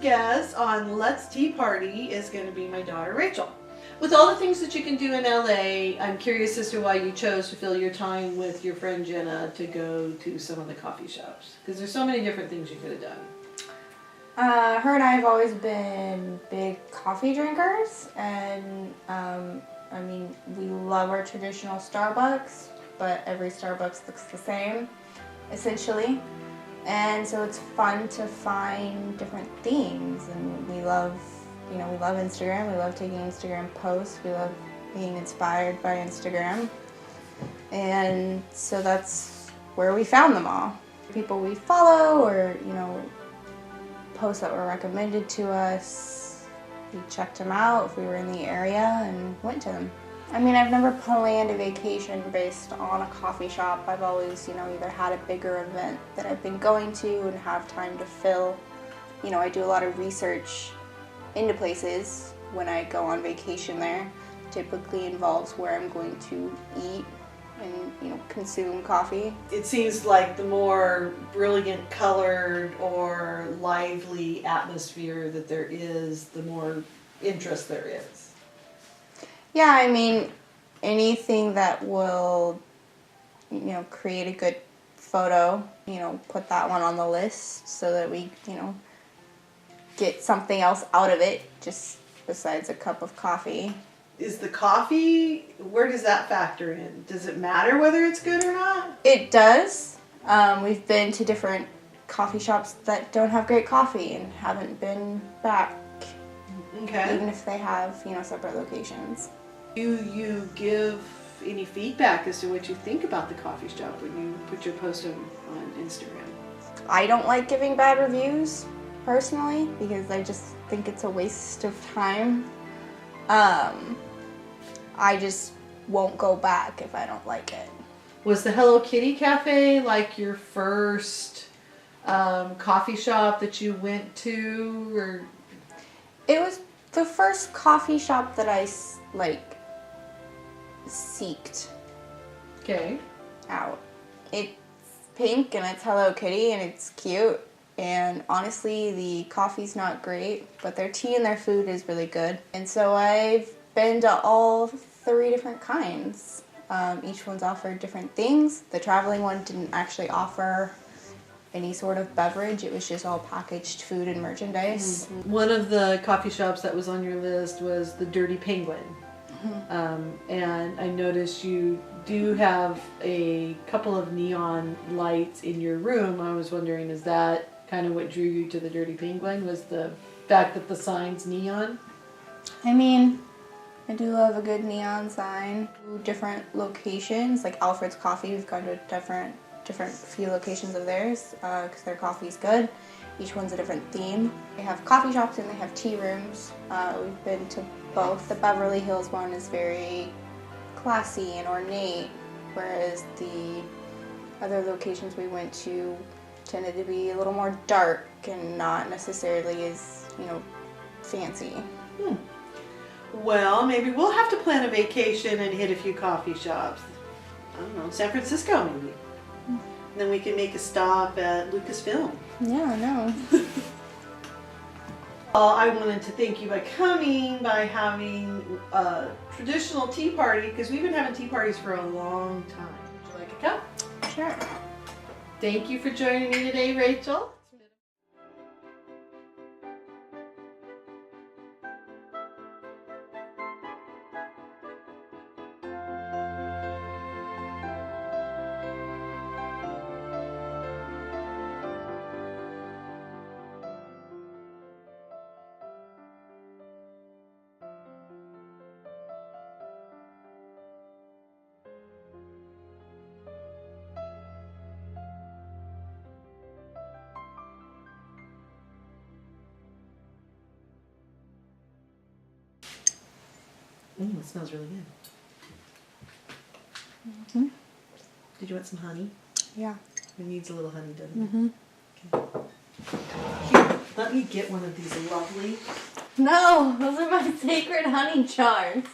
guest on Let's Tea Party is going to be my daughter Rachel. With all the things that you can do in LA, I'm curious as to why you chose to fill your time with your friend Jenna to go to some of the coffee shops. Because there's so many different things you could have done. Her and I have always been big coffee drinkers, and I mean, we love our traditional Starbucks, but every Starbucks looks the same, essentially. And so it's fun to find different themes, and we love Instagram. We love taking Instagram posts. We love being inspired by Instagram. And so that's where we found them all. People we follow, or, posts that were recommended to us. We checked them out if we were in the area and went to them. I mean, I've never planned a vacation based on a coffee shop. I've always, either had a bigger event that I've been going to and have time to fill. I do a lot of research into places when I go on vacation there. Typically involves where I'm going to eat and, consume coffee. It seems like the more brilliant colored or lively atmosphere that there is, the more interest there is. Yeah, I mean, anything that will, create a good photo, put that one on the list so that we, get something else out of it, just besides a cup of coffee. Is the coffee, where does that factor in? Does it matter whether it's good or not? It does. We've been to different coffee shops that don't have great coffee and haven't been back. Okay. Even if they have, separate locations. Do you give any feedback as to what you think about the coffee shop when you put your post on Instagram? I don't like giving bad reviews, personally, because I just think it's a waste of time. I just won't go back if I don't like it. Was the Hello Kitty Cafe like your first coffee shop that you went to, or? It was the first coffee shop that I seeked. Okay. Out. It's pink and it's Hello Kitty and it's cute, and honestly the coffee's not great, but their tea and their food is really good. And so I've been to all 3 different kinds. Each one's offered different things. The traveling one didn't actually offer any sort of beverage. It was just all packaged food and merchandise. Mm-hmm. One of the coffee shops that was on your list was the Dirty Penguin. Mm-hmm. And I noticed you do have a couple of neon lights in your room. I was wondering, is that kind of what drew you to the Dirty Penguin? Was the fact that the sign's neon? I mean, I do love a good neon sign. Different locations, like Alfred's Coffee, we've gone to different few locations of theirs because their coffee's good. Each one's a different theme. They have coffee shops and they have tea rooms. We've been to both. The Beverly Hills one is very classy and ornate, whereas the other locations we went to tended to be a little more dark and not necessarily as, fancy. Well, maybe we'll have to plan a vacation and hit a few coffee shops. I don't know, San Francisco maybe. And then we can make a stop at Lucasfilm. Yeah, no. Well, I wanted to thank you by coming, by having a traditional tea party, because we've been having tea parties for a long time. Would you like a cup? Sure. Thank you for joining me today, Rachel. It smells really good. Mm-hmm. Did you want some honey? Yeah. It needs a little honey, doesn't it? Okay. Here, let me get one of these lovely. No, those are my sacred honey jars.